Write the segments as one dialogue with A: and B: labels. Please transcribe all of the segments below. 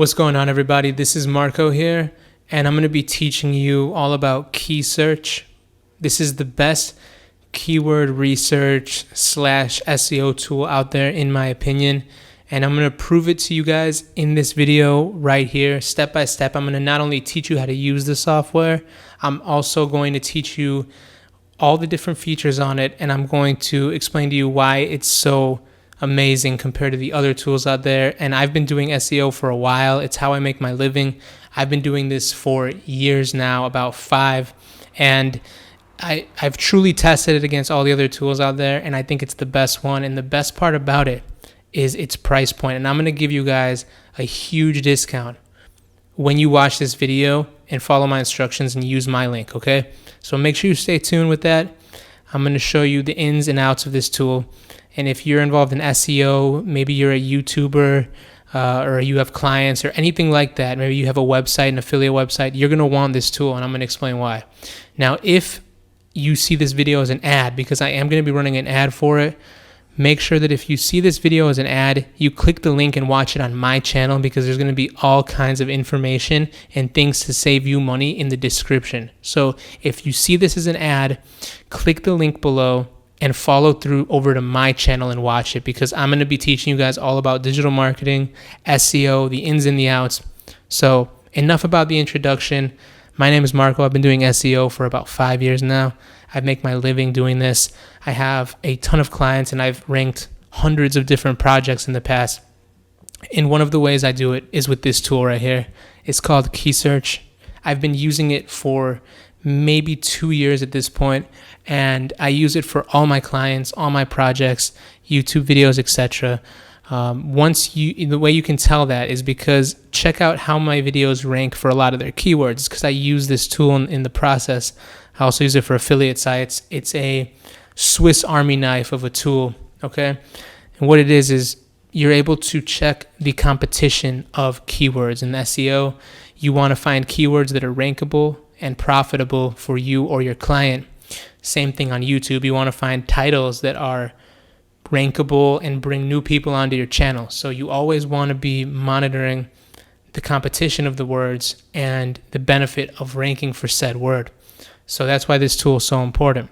A: What's going on, everybody? This is Marco here, and I'm going to be teaching you all about Keysearch. This is the best keyword research / SEO tool out there, in my opinion, and I'm going to prove it to you guys in this video right here, step by step. I'm going to not only teach you how to use the software, I'm also going to teach you all the different features on it, and I'm going to explain to you why it's so amazing compared to the other tools out there. And I've been doing SEO for a while. It's how I make my living. I've been doing this for years now, about 5, and I've truly tested it against all the other tools out there, and I think it's the best one. And the best part about it is its price point. And I'm going to give you guys a huge discount when you watch this video and follow my instructions and use my link, okay? So make sure you stay tuned with that. I'm going to show you the ins and outs of this tool. And if you're involved in SEO, maybe you're a YouTuber, or you have clients or anything like that, maybe you have a website, an affiliate website, you're going to want this tool, and I'm going to explain why. Now, if you see this video as an ad, because I am going to be running an ad for it, make sure that if you see this video as an ad, you click the link and watch it on my channel, because there's going to be all kinds of information and things to save you money in the description. So if you see this as an ad, click the link below and follow through over to my channel and watch it, because I'm going to be teaching you guys all about digital marketing, SEO, the ins and the outs. So enough about the introduction. My name is Marco. I've been doing SEO for about 5 years now. I make my living doing this. I have a ton of clients, and I've ranked hundreds of different projects in the past. And one of the ways I do it is with this tool right here. It's called Keysearch. I've been using it for maybe 2 years at this point, and I use it for all my clients, all my projects, YouTube videos, etc. The way you can tell that is because check out how my videos rank for a lot of their keywords, because I use this tool in the process. I also use it for affiliate sites. It's a Swiss Army knife of a tool, okay? And what it is you're able to check the competition of keywords in SEO. You want to find keywords that are rankable and profitable for you or your client. Same thing on YouTube. You want to find titles that are rankable and bring new people onto your channel. So you always want to be monitoring the competition of the words and the benefit of ranking for said word. So that's why this tool is so important.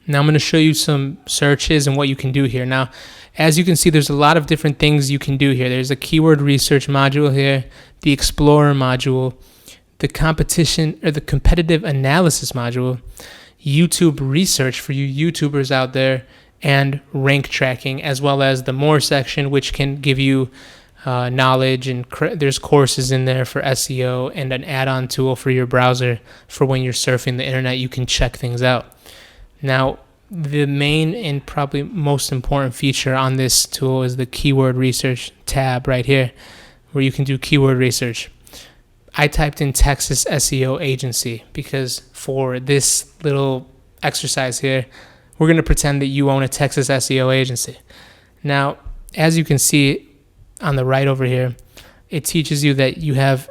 A: Now I'm going to show you some searches and what you can do here. Now, as you can see, there's a lot of different things you can do here. There's a keyword research module here, the Explorer module, the competition or the competitive analysis module, YouTube research for you YouTubers out there, and rank tracking, as well as the more section, which can give you knowledge, and there's courses in there for SEO, and an add-on tool for your browser for when you're surfing the internet. You can check things out. Now, the main and probably most important feature on this tool is the keyword research tab right here, where you can do keyword research. I typed in Texas SEO agency because for this little exercise here, we're going to pretend that you own a Texas SEO agency. Now, as you can see on the right over here, it teaches you that you have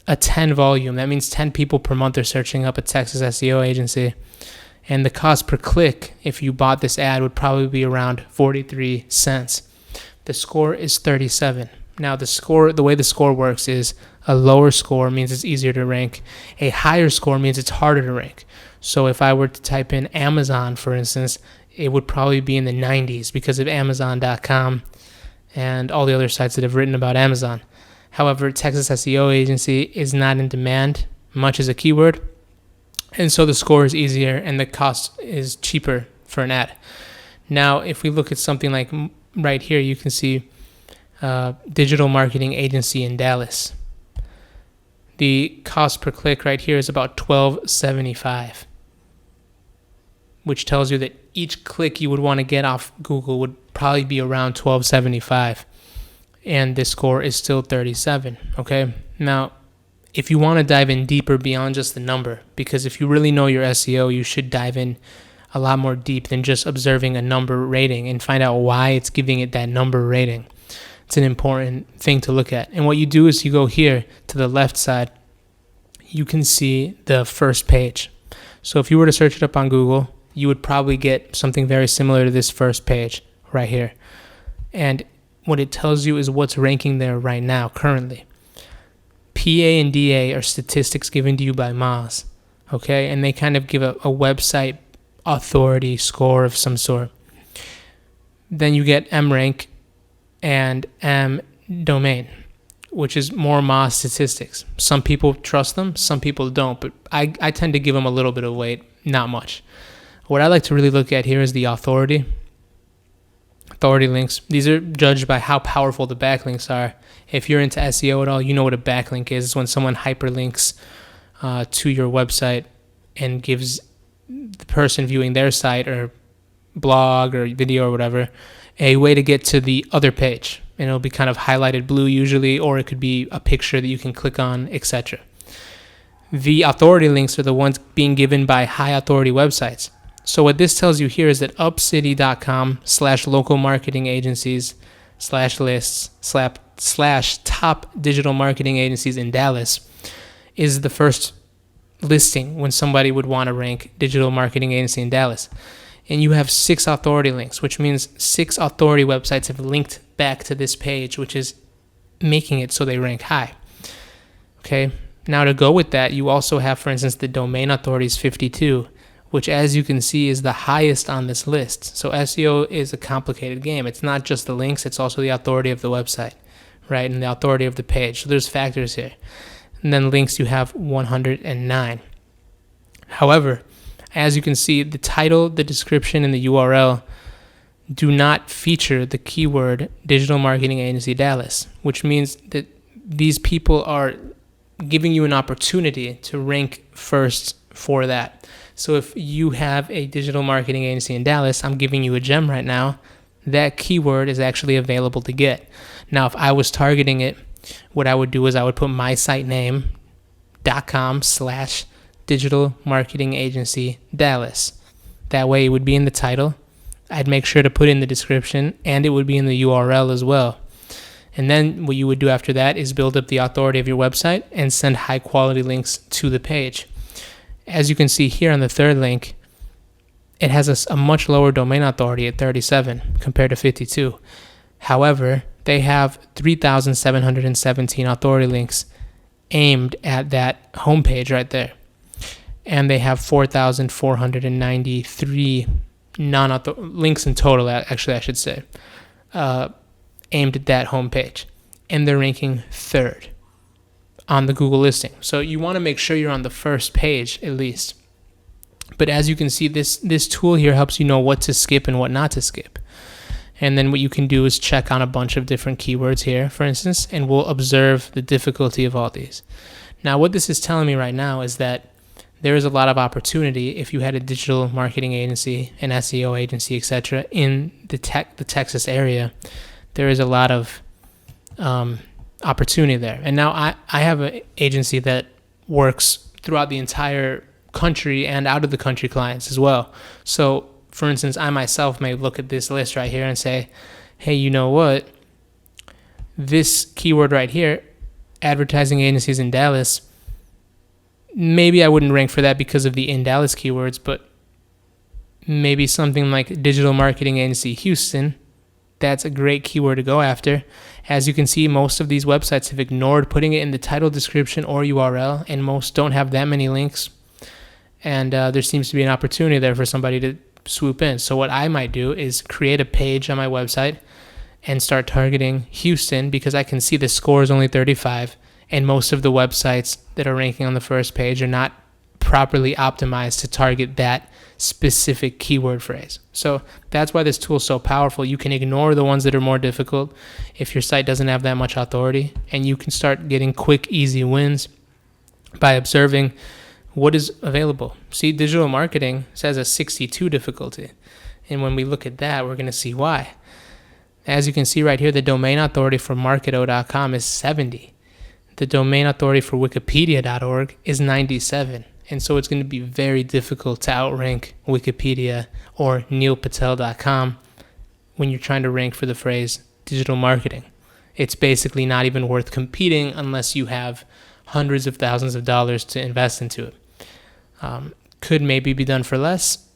A: a 10 volume. That means 10 people per month are searching up a Texas SEO agency. And the cost per click, if you bought this ad, would probably be around 43 cents. The score is 37. Now, the way the score works is a lower score means it's easier to rank. A higher score means it's harder to rank. So if I were to type in Amazon, for instance, it would probably be in the 90s because of Amazon.com and all the other sites that have written about Amazon. However, Texas SEO agency is not in demand much as a keyword, and so the score is easier and the cost is cheaper for an ad. Now, if we look at something like right here, you can see digital marketing agency in Dallas. The cost per click right here is about $12.75, which tells you that each click you would want to get off Google would probably be around $12.75, and the score is still 37, okay? Now, if you want to dive in deeper beyond just the number, because if you really know your SEO, you should dive in a lot more deep than just observing a number rating and find out why it's giving it that number rating. It's an important thing to look at. And what you do is you go here to the left side, you can see the first page. So if you were to search it up on Google, you would probably get something very similar to this first page right here. And what it tells you is what's ranking there right now, currently. PA and DA are statistics given to you by Moz, okay? And they kind of give a website authority score of some sort. Then you get MRank and MDomain, which is more Moz statistics. Some people trust them, some people don't, but I tend to give them a little bit of weight, not much. What I like to really look at here is the authority links. These are judged by how powerful the backlinks are. If you're into SEO at all, you know what a backlink is. It's when someone hyperlinks to your website and gives the person viewing their site or blog or video or whatever a way to get to the other page. And it'll be kind of highlighted blue usually, or it could be a picture that you can click on, etc. The authority links are the ones being given by high authority websites. So what this tells you here is that upcity.com/local marketing agencies /lists /top digital marketing agencies in Dallas is the first listing when somebody would want to rank digital marketing agency in Dallas. And you have 6 authority links, which means 6 authority websites have linked back to this page, which is making it so they rank high. Okay, now to go with that, you also have, for instance, the domain authority is 52, which, as you can see, is the highest on this list. So SEO is a complicated game. It's not just the links, it's also the authority of the website, right, and the authority of the page. So there's factors here. And then links, you have 109. However, as you can see, the title, the description, and the URL do not feature the keyword Digital Marketing Agency Dallas, which means that these people are giving you an opportunity to rank first for that. So if you have a digital marketing agency in Dallas, I'm giving you a gem right now, that keyword is actually available to get. Now, if I was targeting it, what I would do is I would put my site name.com/digital marketing agency Dallas. That way it would be in the title. I'd make sure to put in the description, and it would be in the URL as well. And then what you would do after that is build up the authority of your website and send high quality links to the page. As you can see here on the third link, it has a much lower domain authority at 37 compared to 52. However, they have 3,717 authority links aimed at that homepage right there. And they have 4,493 links in total, actually, I should say, aimed at that homepage. And they're ranking third on the Google listing. So you want to make sure you're on the first page at least. But as you can see, this tool here helps you know what to skip and what not to skip. And then what you can do is check on a bunch of different keywords here, for instance, and we'll observe the difficulty of all these. Now, what this is telling me right now is that there is a lot of opportunity if you had a digital marketing agency, an SEO agency, etc. in the Texas area. There is a lot of opportunity there. And now I have an agency that works throughout the entire country and out of the country clients as well. So, for instance, I myself may look at this list right here and say, hey, you know what? This keyword right here, advertising agencies in Dallas, maybe I wouldn't rank for that because of the in Dallas keywords, but maybe something like digital marketing agency Houston, that's a great keyword to go after. As you can see, most of these websites have ignored putting it in the title, description, or URL, and most don't have that many links. And there seems to be an opportunity there for somebody to swoop in. So what I might do is create a page on my website and start targeting Houston, because I can see the score is only 35, and most of the websites that are ranking on the first page are not properly optimized to target that specific keyword phrase. So that's why this tool is so powerful. You can ignore the ones that are more difficult if your site doesn't have that much authority, and you can start getting quick, easy wins by observing what is available. See, digital marketing says a 62 difficulty, and when we look at that, we're going to see why. As you can see right here, the domain authority for marketo.com is 70. The domain authority for wikipedia.org is 97. And so it's going to be very difficult to outrank Wikipedia or neilpatel.com when you're trying to rank for the phrase digital marketing. It's basically not even worth competing unless you have hundreds of thousands of dollars to invest into it. Could maybe be done for less.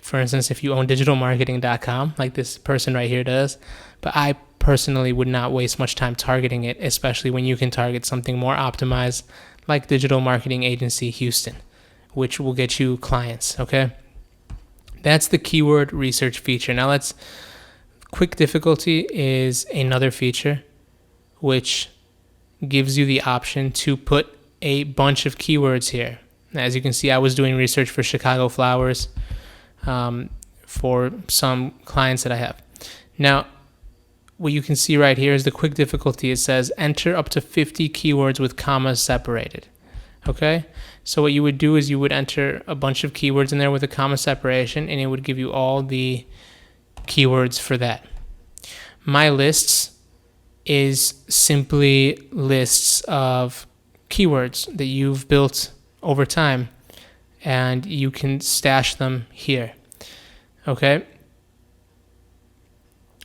A: For instance, if you own digitalmarketing.com, like this person right here does. But I personally would not waste much time targeting it, especially when you can target something more optimized like Digital Marketing Agency Houston, which will get you clients, okay? That's the keyword research feature. Now quick difficulty is another feature which gives you the option to put a bunch of keywords here. As you can see, I was doing research for Chicago flowers for some clients that I have. Now, what you can see right here is the quick difficulty. It says enter up to 50 keywords with commas separated. Okay? So what you would do is you would enter a bunch of keywords in there with a comma separation, and it would give you all the keywords for that. My lists is simply lists of keywords that you've built over time, and you can stash them here. Okay?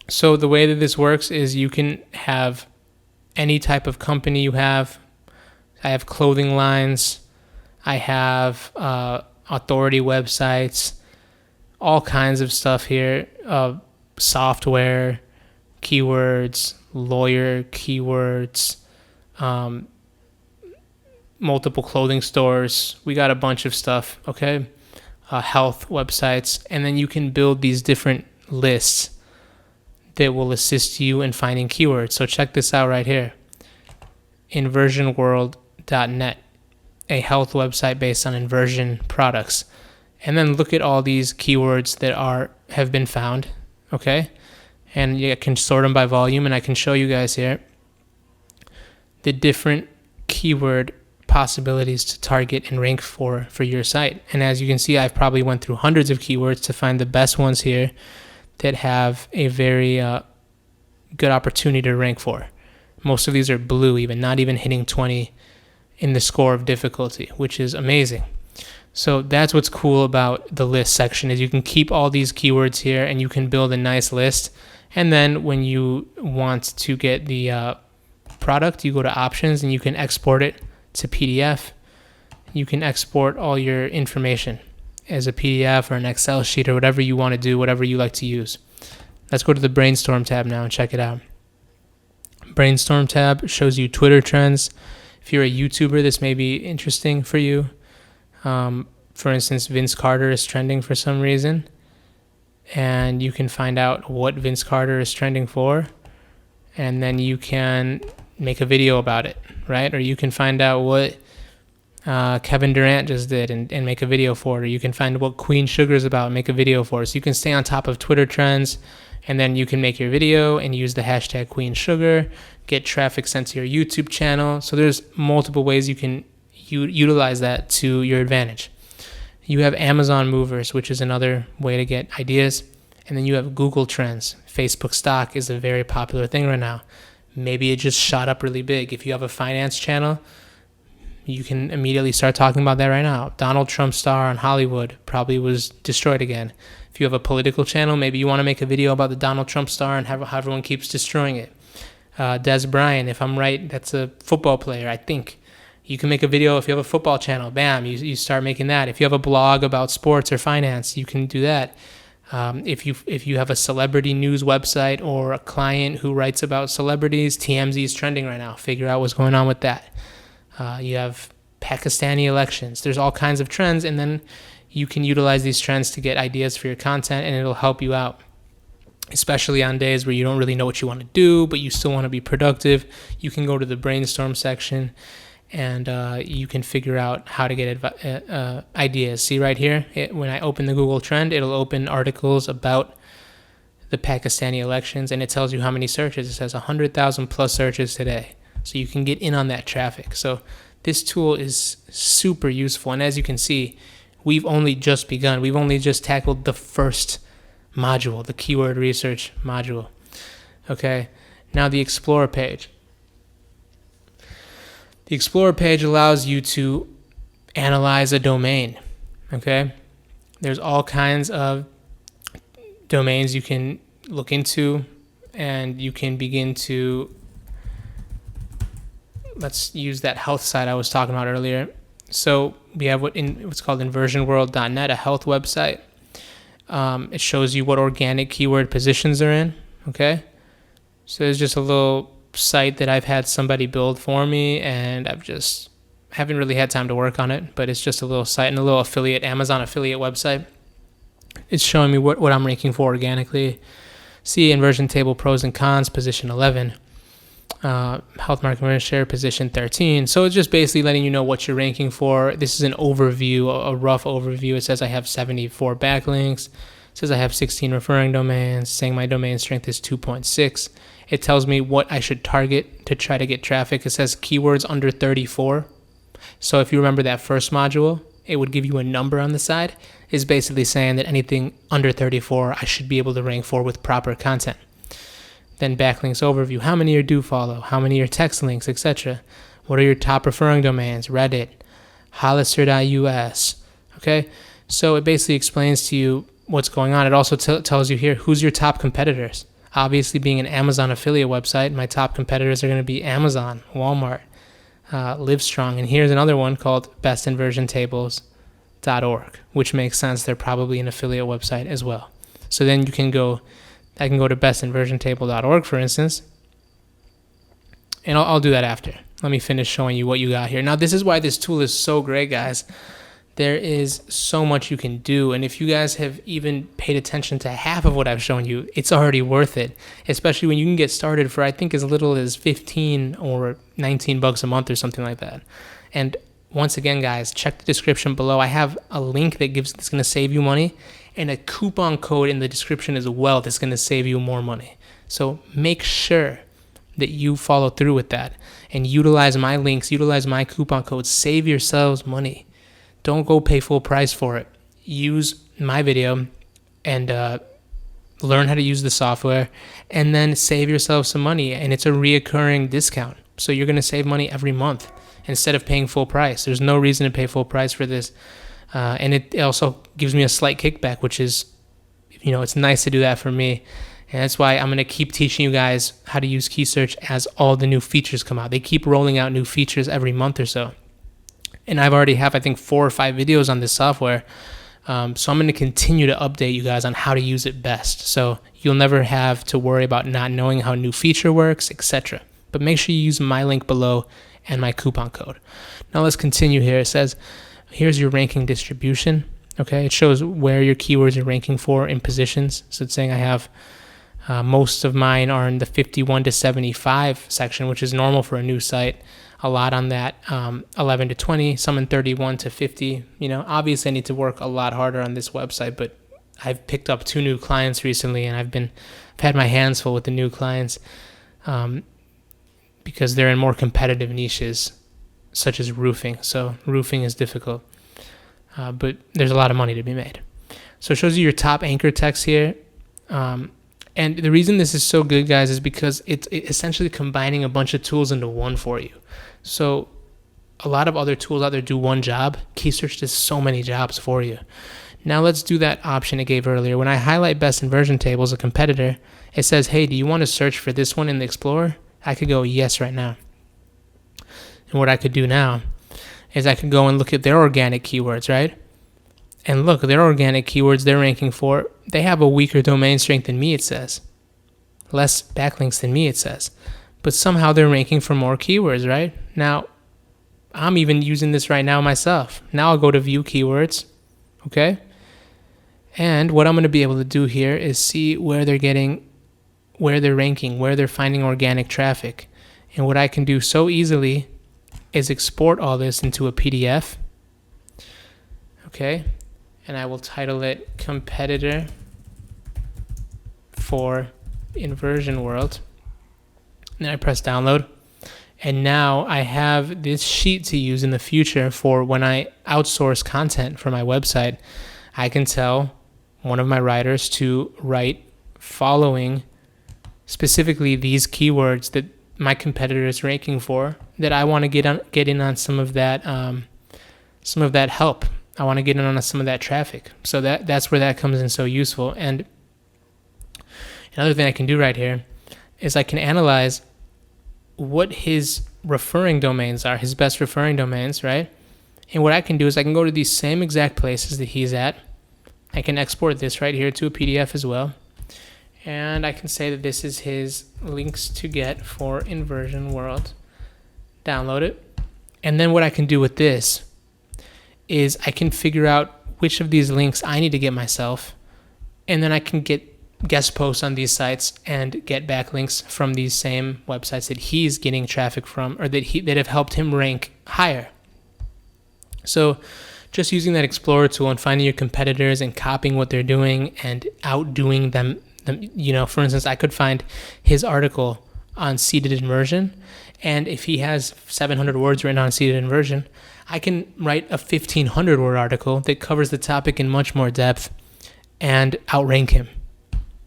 A: So the way that this works is you can have any type of company you have. I have clothing lines. I have authority websites, all kinds of stuff here, software, keywords, lawyer keywords, multiple clothing stores. We got a bunch of stuff, okay? Health websites. And then you can build these different lists that will assist you in finding keywords. So check this out right here. Inversionworld.net, a health website based on inversion products. And then look at all these keywords that have been found, okay? And you can sort them by volume, and I can show you guys here the different keyword possibilities to target and rank for your site. And as you can see, I've probably went through hundreds of keywords to find the best ones here that have a very good opportunity to rank for. Most of these are blue, not even hitting 20 in the score of difficulty, which is amazing. So that's what's cool about the list section, is you can keep all these keywords here and you can build a nice list. And then when you want to get the product, you go to options and you can export it to PDF. You can export all your information as a PDF or an Excel sheet or whatever you want to do, whatever you like to use. Let's go to the Brainstorm tab now and check it out. Brainstorm tab shows you Twitter trends. If you're a YouTuber, this may be interesting for you. For instance, Vince Carter is trending for some reason, and you can find out what Vince Carter is trending for, and then you can make a video about it, right? Or you can find out what Kevin Durant just did and make a video for it, or you can find what Queen Sugar is about and make a video for it. So you can stay on top of Twitter trends, and then you can make your video and use the hashtag Queen Sugar, get traffic sent to your YouTube channel. So there's multiple ways you can utilize that to your advantage. You have Amazon movers, which is another way to get ideas. And then you have Google Trends. Facebook stock is a very popular thing right now. Maybe it just shot up really big. If you have a finance channel, you can immediately start talking about that right now. Donald Trump star on Hollywood probably was destroyed again. If you have a political channel, maybe you want to make a video about the Donald Trump star and how everyone keeps destroying it. Des Bryant, if I'm right, that's a football player, I think. You can make a video if you have a football channel. Bam, you start making that. If you have a blog about sports or finance, you can do that. If you have a celebrity news website or a client who writes about celebrities, TMZ is trending right now. Figure out what's going on with that. You have Pakistani elections. There's all kinds of trends, and then you can utilize these trends to get ideas for your content, and it'll help you out, especially on days where you don't really know what you want to do, but you still want to be productive. You can go to the Brainstorm section, and you can figure out how to get ideas. See right here, when I open the Google Trend, it'll open articles about the Pakistani elections, and it tells you how many searches. It says 100,000 plus searches today. So you can get in on that traffic. So this tool is super useful. And as you can see, we've only just begun. We've only just tackled the first module, the keyword research module. Okay, now the Explorer page. The Explorer page allows you to analyze a domain. Okay, there's all kinds of domains you can look into, and you can begin to, let's use that health site I was talking about earlier. So we have what's called inversionworld.net, a health website. It shows you what organic keyword positions are in, okay? So there's just a little site that I've had somebody build for me, and haven't really had time to work on it, but it's just a little site and a little Amazon affiliate website. It's showing me what I'm ranking for organically. See inversion table pros and cons, position 11. Health market share, position 13. So it's just basically letting you know what you're ranking for. This is an overview, a rough overview. It says I have 74 backlinks. It says I have 16 referring domains, saying my domain strength is 2.6. It tells me what I should target to try to get traffic. It says keywords under 34. So if you remember that first module, it would give you a number on the side. Is basically saying that anything under 34 I should be able to rank for with proper content. Then backlinks overview, how many are do follow, how many are text links, etc. What are your top referring domains? Reddit, Hollister.us. Okay, so it basically explains to you what's going on. It also tells you here who's your top competitors. Obviously, being an Amazon affiliate website, my top competitors are going to be Amazon, Walmart, Livestrong, and here's another one called bestinversiontables.org, which makes sense. They're probably an affiliate website as well. So then I can go to bestinversiontable.org, for instance, and I'll do that after. Let me finish showing you what you got here. Now, this is why this tool is so great, guys. There is so much you can do, and if you guys have even paid attention to half of what I've shown you, it's already worth it, especially when you can get started for, I think, as little as 15 or 19 bucks a month or something like that. And once again, guys, check the description below. I have a link that's going to save you money, and a coupon code in the description as well that's going to save you more money. So make sure that you follow through with that and utilize my links, utilize my coupon codes, save yourselves money. Don't go pay full price for it. Use my video and learn how to use the software, and then save yourself some money. And it's a reoccurring discount. So you're going to save money every month instead of paying full price. There's no reason to pay full price for this. And it also gives me a slight kickback, which is, it's nice to do that for me. And that's why I'm going to keep teaching you guys how to use Keysearch as all the new features come out. They keep rolling out new features every month or so. And I've already have, I think, 4 or 5 videos on this software. So I'm going to continue to update you guys on how to use it best. So you'll never have to worry about not knowing how a new feature works, etc. But make sure you use my link below and my coupon code. Now let's continue here. It says, here's your ranking distribution. Okay, it shows where your keywords are ranking for in positions. So it's saying I have most of mine are in the 51 to 75 section, which is normal for a new site. A lot on that 11 to 20, some in 31 to 50. Obviously I need to work a lot harder on this website, but I've picked up 2 new clients recently, and I've had my hands full with the new clients because they're in more competitive niches, such as roofing. So roofing is difficult, but there's a lot of money to be made. So it shows you your top anchor text here. And the reason this is so good, guys, is because it's essentially combining a bunch of tools into one for you. So a lot of other tools out there do one job. Keysearch does so many jobs for you. Now let's do that option it gave earlier. When I highlight best inversion tables, a competitor, it says, hey, do you want to search for this one in the Explorer? I could go yes right now. And what I could do now is I could go and look at their organic keywords, right? And look, their organic keywords they're ranking for, they have a weaker domain strength than me, it says. Less backlinks than me, it says. But somehow they're ranking for more keywords, right? Now, I'm even using this right now myself. Now I'll go to view keywords, okay? And what I'm going to be able to do here is see where they're ranking, where they're finding organic traffic. And what I can do so easily is export all this into a PDF, okay? And I will title it Competitor for Inversion World. And I press download. And now I have this sheet to use in the future for when I outsource content for my website. I can tell one of my writers to write following specifically these keywords that my competitor is ranking for, that I want to get in on some of that help. I want to get in on some of that traffic. So that's where that comes in so useful. And another thing I can do right here is I can analyze what his referring domains are, his best referring domains, right? And what I can do is I can go to these same exact places that he's at. I can export this right here to a PDF as well. And I can say that this is his links to get for Inversion World. Download it. And then what I can do with this is I can figure out which of these links I need to get myself. And then I can get guest posts on these sites and get backlinks from these same websites that he's getting traffic from, or that have helped him rank higher. So just using that Explorer tool and finding your competitors and copying what they're doing and outdoing them, for instance, I could find his article on seeded inversion, and if he has 700 words written on seeded inversion, I can write a 1,500 word article that covers the topic in much more depth and outrank him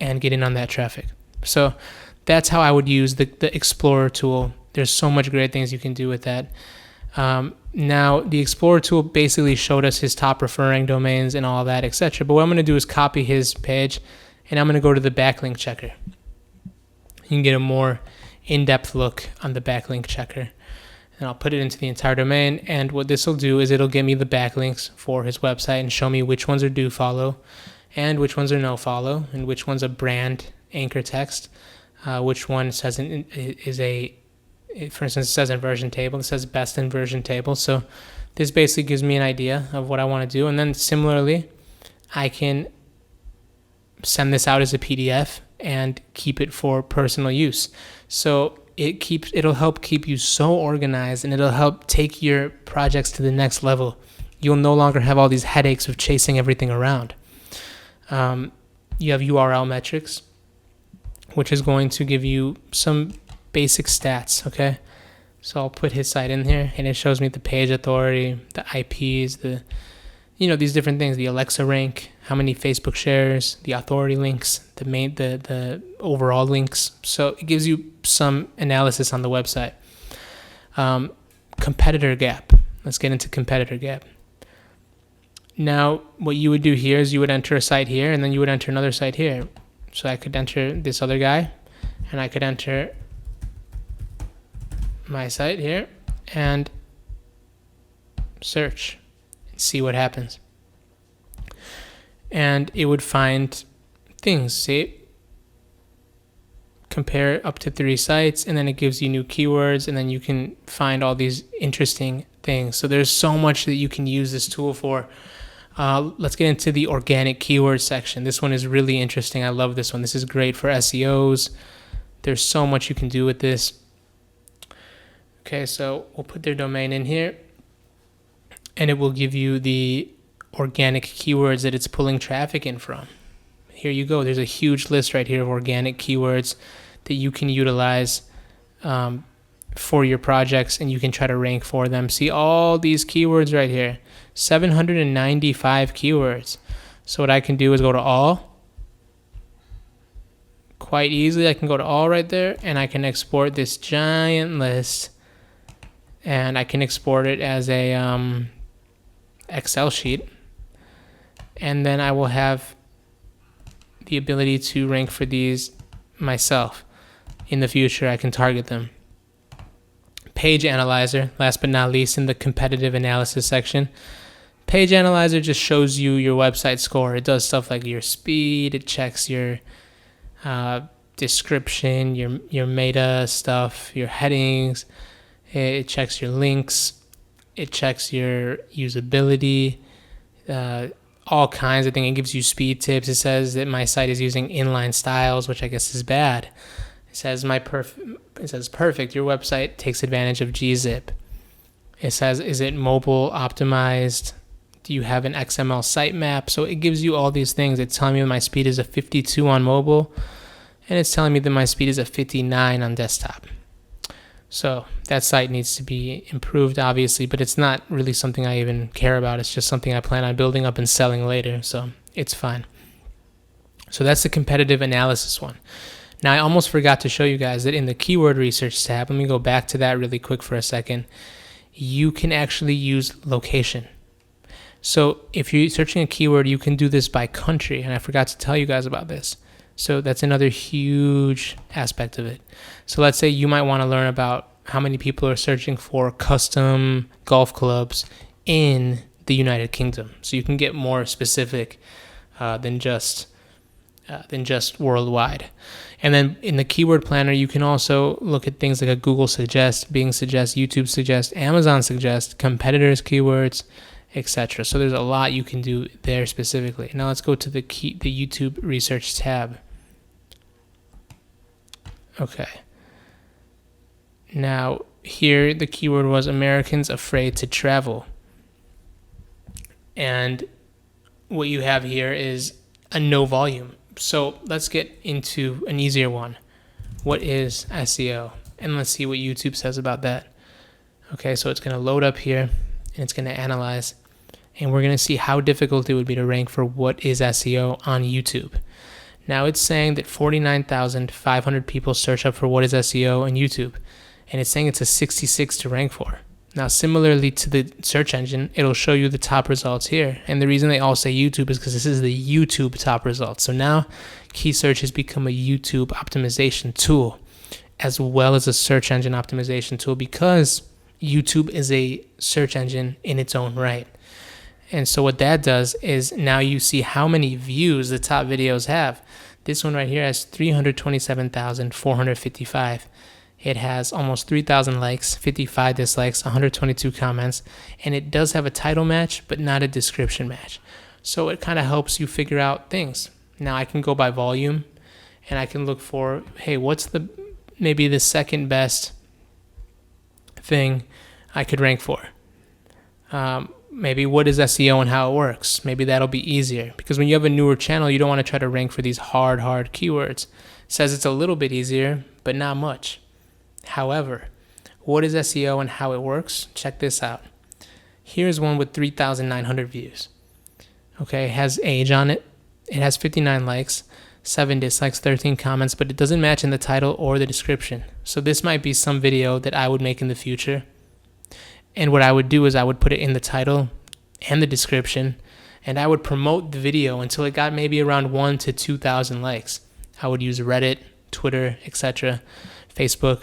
A: and get in on that traffic. So that's how I would use the Explorer tool. There's so much great things you can do with that. Now, the Explorer tool basically showed us his top referring domains and all that, etc. But what I'm going to do is copy his page, and I'm going to go to the backlink checker. You can get a more in-depth look on the backlink checker. And I'll put it into the entire domain, and what this will do is it'll give me the backlinks for his website and show me which ones are do follow and which ones are no follow, and which one's a brand anchor text, which one says for instance, it says inversion table, it says best inversion table. So this basically gives me an idea of what I want to do. And then similarly, I can send this out as a PDF and keep it for personal use. So it'll help keep you so organized, and it'll help take your projects to the next level. You'll no longer have all these headaches of chasing everything around. You have URL metrics, which is going to give you some basic stats, okay? So I'll put his site in here, and it shows me the page authority, the IPs, these different things, the Alexa rank, how many Facebook shares, the authority links, the overall links. So it gives you some analysis on the website. Competitor gap. Let's get into competitor gap. Now, what you would do here is you would enter a site here, and then you would enter another site here. So I could enter this other guy, and I could enter my site here and search and see what happens. And it would find things, see? Compare up to 3 sites, and then it gives you new keywords, and then you can find all these interesting things. So there's so much that you can use this tool for. Let's get into the organic keyword section. This one is really interesting. I love this one. This is great for SEOs. There's so much you can do with this. Okay, so we'll put their domain in here, and it will give you the organic keywords that it's pulling traffic in from. Here you go. There's a huge list right here of organic keywords that you can utilize for your projects, and you can try to rank for them. See all these keywords right here, 795 keywords. So what I can do is go to all. Quite easily, I can go to all right there, and I can export this giant list, and I can export it as a Excel sheet, and then I will have the ability to rank for these myself. In the future, I can target them. Page Analyzer, last but not least, in the competitive analysis section. Page Analyzer just shows you your website score. It does stuff like your speed. It checks your description, your meta stuff, your headings. It checks your links. It checks your usability, all kinds of things. It gives you speed tips. It says that my site is using inline styles, which I guess is bad. It says perfect. Your website takes advantage of gzip. It says, is it mobile optimized? Do you have an XML sitemap? So it gives you all these things. It's telling me that my speed is a 52 on mobile, and it's telling me that my speed is a 59 on desktop. So that site needs to be improved, obviously, but it's not really something I even care about. It's just something I plan on building up and selling later, so it's fine. So that's the competitive analysis one. Now, I almost forgot to show you guys that in the keyword research tab, let me go back to that really quick for a second, you can actually use location. So if you're searching a keyword, you can do this by country, and I forgot to tell you guys about this. So that's another huge aspect of it. So let's say you might want to learn about how many people are searching for custom golf clubs in the United Kingdom. So you can get more specific than just than just worldwide. And then in the keyword planner, you can also look at things like a Google suggest, Bing suggest, YouTube suggest, Amazon suggest, competitors keywords, etc. So there's a lot you can do there specifically. Now let's go to the YouTube research tab. Okay. Now here the keyword was Americans afraid to travel. And what you have here is a no volume. So let's get into an easier one. What is SEO? And let's see what YouTube says about that. Okay, so it's going to load up here and it's going to analyze. And we're going to see how difficult it would be to rank for what is SEO on YouTube. Now it's saying that 49,500 people search up for what is SEO on YouTube. And it's saying it's a 66 to rank for. Now, similarly to the search engine, it'll show you the top results here. And the reason they all say YouTube is because this is the YouTube top results. So now Keysearch has become a YouTube optimization tool as well as a search engine optimization tool because YouTube is a search engine in its own right. And so what that does is now you see how many views the top videos have. This one right here has 327,455. It has almost 3,000 likes, 55 dislikes, 122 comments, and it does have a title match, but not a description match. So it kind of helps you figure out things. Now I can go by volume, and I can look for, hey, what's maybe the second best thing I could rank for? Maybe what is SEO and how it works? Maybe that'll be easier. Because when you have a newer channel, you don't want to try to rank for these hard keywords. It says it's a little bit easier, but not much. However, what is SEO and how it works? Check this out. Here's one with 3,900 views. Okay, it has age on it. It has 59 likes, 7 dislikes, 13 comments, but it doesn't match in the title or the description. So this might be some video that I would make in the future. And what I would do is I would put it in the title and the description, and I would promote the video until it got maybe around 1,000 to 2,000 likes. I would use Reddit, Twitter, etc., Facebook,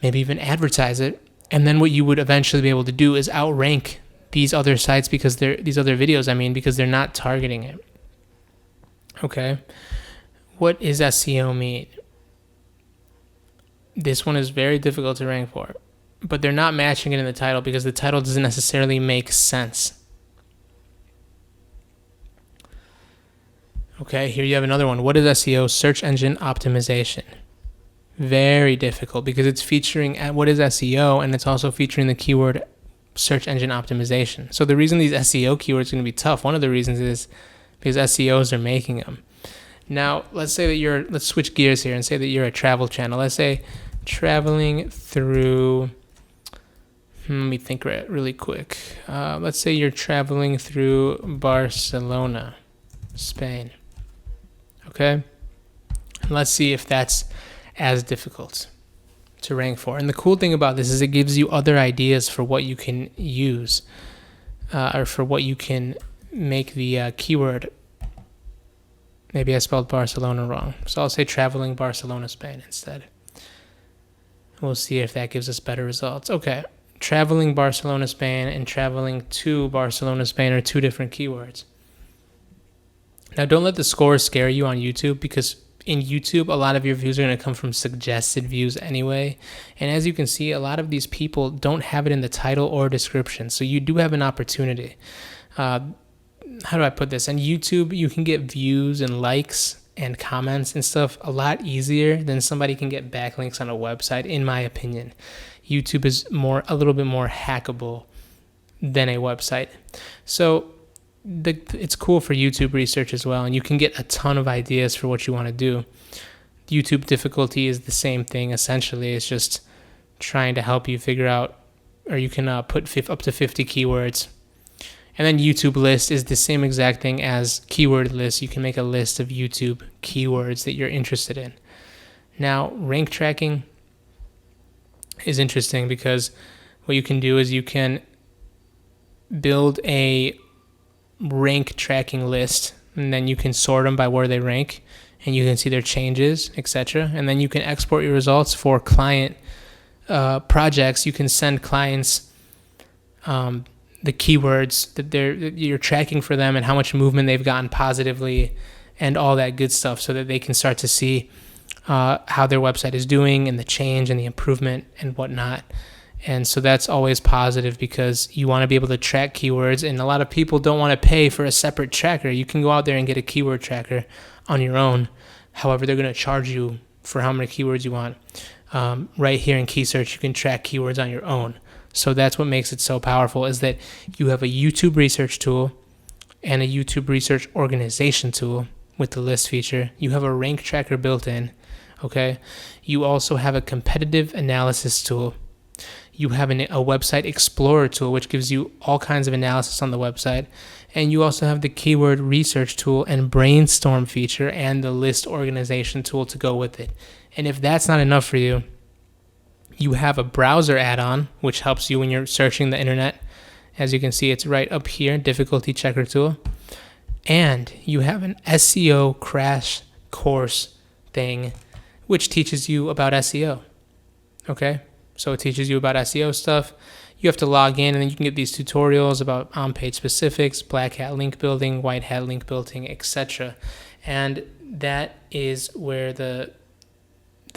A: maybe even advertise it. And then what you would eventually be able to do is outrank these other sites because these other videos, because they're not targeting it. Okay. What does SEO mean? This one is very difficult to rank for, but they're not matching it in the title because the title doesn't necessarily make sense. Okay, here you have another one. What is SEO? Search engine optimization. Very difficult because it's featuring what is SEO, and it's also featuring the keyword search engine optimization. So the reason these SEO keywords are going to be tough, one of the reasons is because SEOs are making them. Now, let's say that let's switch gears here and say that you're a travel channel. Let's say traveling through, let me think really quick. Let's say you're traveling through Barcelona, Spain. Okay? Let's see if that's as difficult to rank for. And the cool thing about this is it gives you other ideas for what you can use or for what you can make the keyword. Maybe I spelled Barcelona wrong. So I'll say traveling Barcelona, Spain instead. We'll see if that gives us better results. Okay, traveling Barcelona, Spain and traveling to Barcelona, Spain are two different keywords. Now don't let the scores scare you on YouTube because in YouTube, a lot of your views are going to come from suggested views anyway. And as you can see, a lot of these people don't have it in the title or description. So you do have an opportunity. How do I put this? On YouTube, you can get views and likes and comments and stuff a lot easier than somebody can get backlinks on a website, in my opinion. YouTube is a little bit more hackable than a website. So it's cool for YouTube research as well, and you can get a ton of ideas for what you want to do. YouTube difficulty is the same thing, essentially. It's just trying to help you figure out, or you can put up to 50 keywords. And then YouTube list is the same exact thing as keyword list. You can make a list of YouTube keywords that you're interested in. Now, rank tracking is interesting because what you can do is you can build a rank tracking list, and then you can sort them by where they rank, and you can see their changes, etc. And then you can export your results for client projects. You can send clients the keywords that you're tracking for them and how much movement they've gotten positively, and all that good stuff, so that they can start to see how their website is doing and the change and the improvement and whatnot. And so that's always positive, because you want to be able to track keywords, and a lot of people don't want to pay for a separate tracker. You can go out there and get a keyword tracker on your own. However, they're going to charge you for how many keywords you want. Right here in Keysearch, you can track keywords on your own. So that's what makes it so powerful, is that you have a YouTube research tool and a YouTube research organization tool with the list feature. You have a rank tracker built in, okay? You also have a competitive analysis tool. You have a website explorer tool, which gives you all kinds of analysis on the website. And you also have the keyword research tool and Brainstorm feature and the list organization tool to go with it. And if that's not enough for you, you have a browser add-on, which helps you when you're searching the internet. As you can see, it's right up here, difficulty checker tool. And you have an SEO crash course thing, which teaches you about SEO, okay? So it teaches you about SEO stuff. You have to log in, and then you can get these tutorials about on-page specifics, black hat link building, white hat link building, etc. And that is where the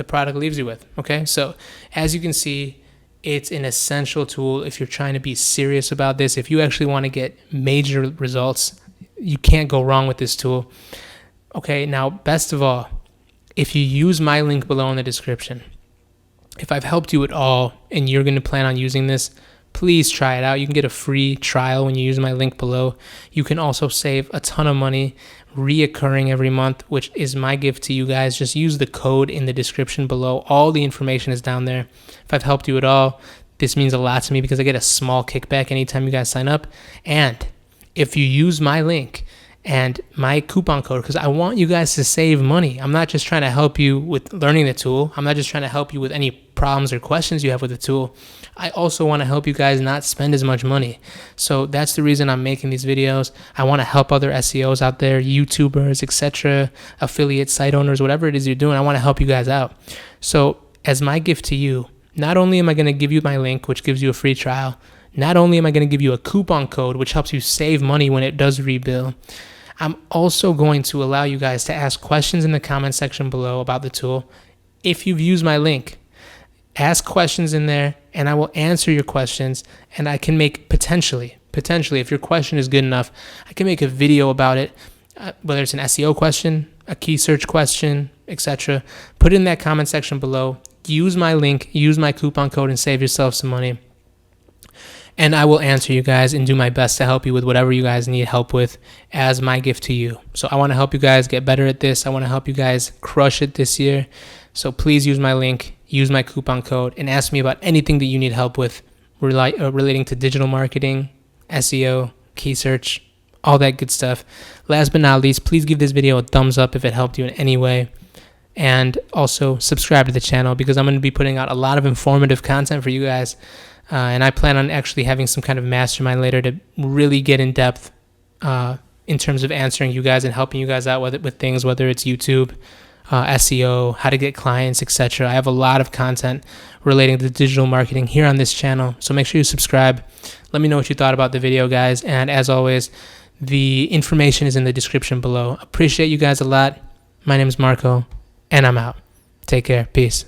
A: product leaves you with, okay? So as you can see, it's an essential tool if you're trying to be serious about this. If you actually want to get major results, you can't go wrong with this tool. Okay, now best of all, if you use my link below in the description, if I've helped you at all and you're going to plan on using this, please try it out. You can get a free trial when you use my link below. You can also save a ton of money reoccurring every month, which is my gift to you guys. Just use the code in the description below. All the information is down there. If I've helped you at all, this means a lot to me, because I get a small kickback anytime you guys sign up. And if you use my link and my coupon code, because I want you guys to save money. I'm not just trying to help you with learning the tool. I'm not just trying to help you with any problems or questions you have with the tool. I also want to help you guys not spend as much money. So that's the reason I'm making these videos. I want to help other SEOs out there, YouTubers, etc., affiliate site owners, whatever it is you're doing. I want to help you guys out. So as my gift to you, not only am I going to give you my link, which gives you a free trial, not only am I going to give you a coupon code, which helps you save money when it does rebill, I'm also going to allow you guys to ask questions in the comment section below about the tool. If you've used my link, ask questions in there and I will answer your questions, and I can make potentially, if your question is good enough, I can make a video about it, whether it's an SEO question, a key search question, etc. Put it in that comment section below. Use my link, use my coupon code, and save yourself some money. And I will answer you guys and do my best to help you with whatever you guys need help with as my gift to you. So I want to help you guys get better at this. I want to help you guys crush it this year. So please use my link, use my coupon code, and ask me about anything that you need help with relating to digital marketing, SEO, key search, all that good stuff. Last but not least, please give this video a thumbs up if it helped you in any way. And also subscribe to the channel, because I'm going to be putting out a lot of informative content for you guys. And I plan on actually having some kind of mastermind later to really get in depth in terms of answering you guys and helping you guys out with things, whether it's YouTube, SEO, how to get clients, etc. I have a lot of content relating to digital marketing here on this channel. So make sure you subscribe. Let me know what you thought about the video, guys. And as always, the information is in the description below. Appreciate you guys a lot. My name is Marco, and I'm out. Take care. Peace.